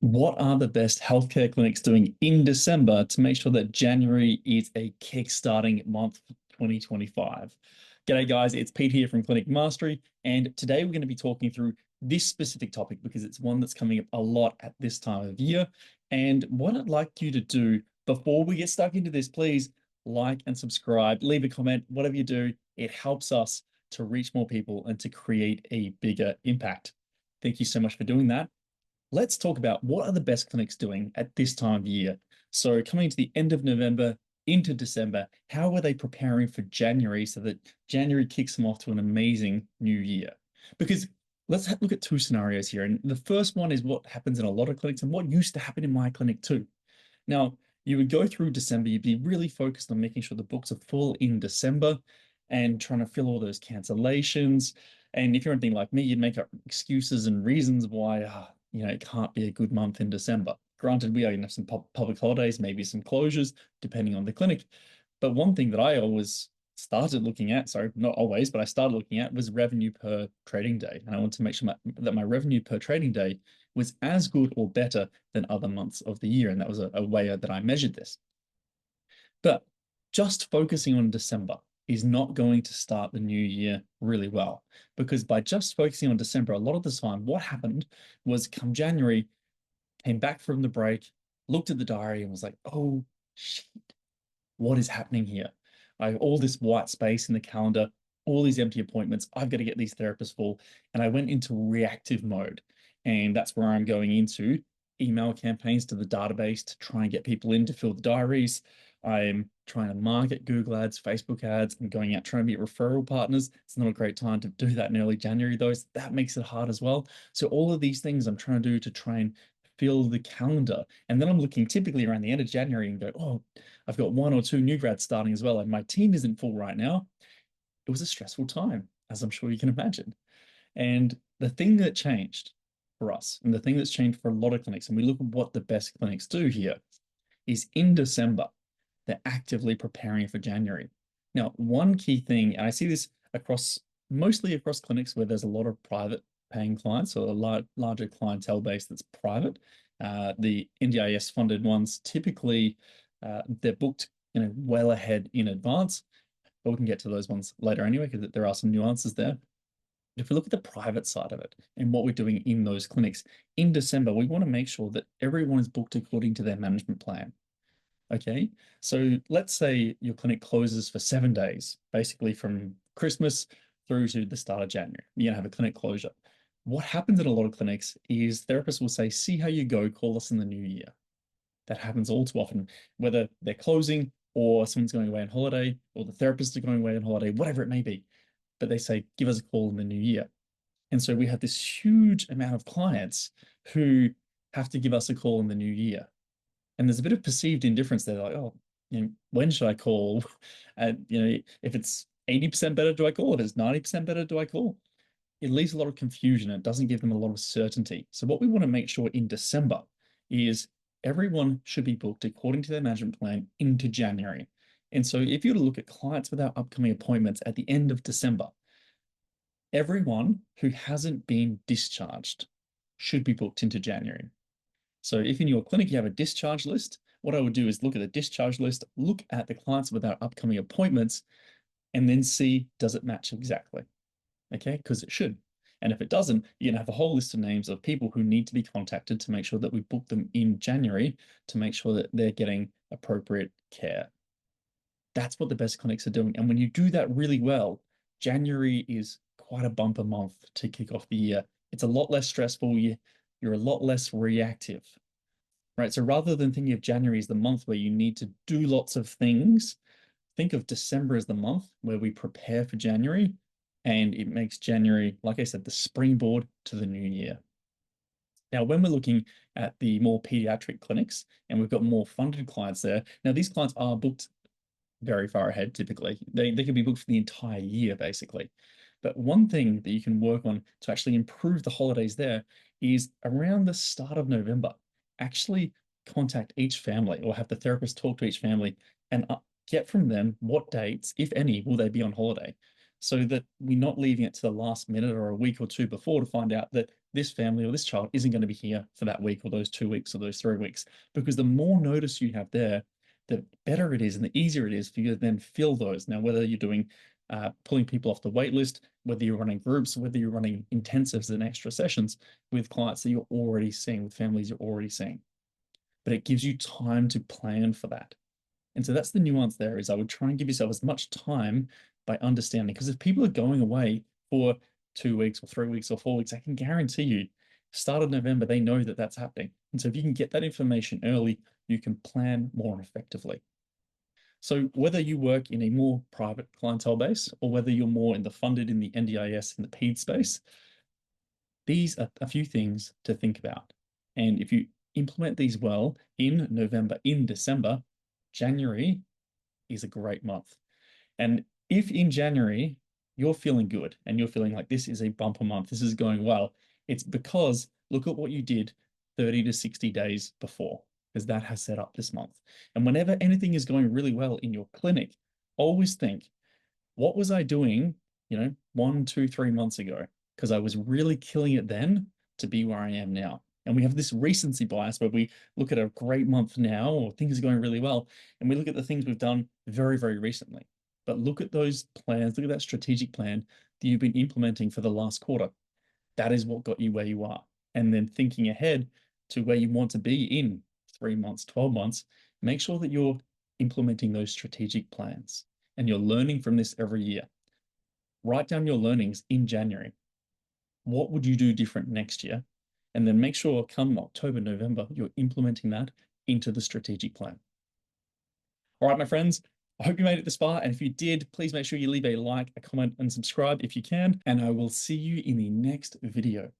What are the best healthcare clinics doing in December to make sure that January is a kick-starting month for 2025? G'day, guys. It's Pete here from Clinic Mastery, and today we're going to be talking through this specific topic because it's one that's coming up a lot at this time of year. And what I'd like you to do before we get stuck into this, please like and subscribe, leave a comment, whatever you do. It helps us to reach more people and to create a bigger impact. Thank you so much for doing that. Let's talk about what are the best clinics doing at this time of year. So coming to the end of November into December, how are they preparing for January so that January kicks them off to an amazing new year? Because let's look at two scenarios here. And the first one is what happens in a lot of clinics and what used to happen in my clinic too. Now, you would go through December, you'd be really focused on making sure the books are full in December and trying to fill all those cancellations. And if you're anything like me, you'd make up excuses and reasons why, it can't be a good month in December. Granted, we are going to have some public holidays, maybe some closures, depending on the clinic. But one thing that I always started looking at, sorry, not always, but I started looking at was revenue per trading day. And I want to make sure that my revenue per trading day was as good or better than other months of the year. And that was a way that I measured this. But just focusing on December is not going to start the new year really well, because by just focusing on December, a lot of the time, what happened was come January, came back from the break, looked at the diary and was like, oh, shit, what is happening here? I have all this white space in the calendar, all these empty appointments. I've got to get these therapists full. And I went into reactive mode. And that's where I'm going into email campaigns to the database to try and get people in to fill the diaries. I'm trying to market Google ads, Facebook ads. I'm going out trying to get referral partners. It's not a great time to do that in early January, though. That makes it hard as well. So all of these things I'm trying to do to try and fill the calendar. And then I'm looking typically around the end of January and go, oh, I've got one or two new grads starting as well. And my team isn't full right now. It was a stressful time, as I'm sure you can imagine. And the thing that changed for us, and the thing that's changed for a lot of clinics, and we look at what the best clinics do here, is in December, they're actively preparing for January. Now, one key thing, and I see this mostly across clinics where there's a lot of private paying clients or a larger clientele base that's private. The NDIS funded ones, typically they're booked well ahead in advance, but we can get to those ones later anyway, because there are some nuances there. If we look at the private side of it and what we're doing in those clinics, in December, we want to make sure that everyone is booked according to their management plan. Okay, so let's say your clinic closes for 7 days, basically from Christmas through to the start of January. You're going to have a clinic closure. What happens in a lot of clinics is therapists will say, see how you go, call us in the new year. That happens all too often, whether they're closing or someone's going away on holiday or the therapists are going away on holiday, whatever it may be. But they say, give us a call in the new year. And so we have this huge amount of clients who have to give us a call in the new year. And there's a bit of perceived indifference. They're like, oh, when should I call? And, if it's 80% better, do I call? If it's 90% better, do I call? It leaves a lot of confusion. It doesn't give them a lot of certainty. So what we want to make sure in December is everyone should be booked according to their management plan into January. And so if you were to look at clients with our upcoming appointments at the end of December, everyone who hasn't been discharged should be booked into January. So if in your clinic you have a discharge list, what I would do is look at the discharge list, look at the clients with our upcoming appointments, and then see, does it match exactly? Okay, because it should. And if it doesn't, you're going to have a whole list of names of people who need to be contacted to make sure that we book them in January to make sure that they're getting appropriate care. That's what the best clinics are doing. And when you do that really well, January is quite a bumper month to kick off the year. It's a lot less stressful. You're a lot less reactive, right? So rather than thinking of January as the month where you need to do lots of things, think of December as the month where we prepare for January, and it makes January, like I said, the springboard to the new year. Now, when we're looking at the more pediatric clinics and we've got more funded clients there, now these clients are booked very far ahead typically. They can be booked for the entire year, basically. But one thing that you can work on to actually improve the holidays there is around the start of November, actually contact each family or have the therapist talk to each family and get from them what dates, if any, will they be on holiday. so that we're not leaving it to the last minute or a week or two before to find out that this family or this child isn't going to be here for that week or those 2 weeks or those 3 weeks. Because the more notice you have there, the better it is and the easier it is for you to then fill those. Now, whether you're doing pulling people off the wait list, whether you're running groups, whether you're running intensives and extra sessions with clients that you're already seeing, with families you're already seeing. But it gives you time to plan for that. And so that's the nuance there, is I would try and give yourself as much time by understanding. Because if people are going away for 2 weeks or 3 weeks or 4 weeks, I can guarantee you, start of November, they know that that's happening. And so if you can get that information early, you can plan more effectively. So whether you work in a more private clientele base or whether you're more in the funded, in the NDIS, in the PED space, these are a few things to think about. And if you implement these well in November, in December, January is a great month. And if in January you're feeling good and you're feeling like this is a bumper month, this is going well, it's because look at what you did 30 to 60 days before, because that has set up this month. And whenever anything is going really well in your clinic, always think, what was I doing, 1, 2, 3 months ago? Because I was really killing it then to be where I am now. And we have this recency bias where we look at a great month now or things are going really well, and we look at the things we've done very, very recently. But look at those plans, look at that strategic plan that you've been implementing for the last quarter. That is what got you where you are. And then thinking ahead to where you want to be in 3 months, 12 months, make sure that you're implementing those strategic plans and you're learning from this every year. Write down your learnings in January. What would you do different next year? And then make sure come October, November, you're implementing that into the strategic plan. All right, my friends, I hope you made it this far. And if you did, please make sure you leave a like, a comment, and subscribe if you can. And I will see you in the next video.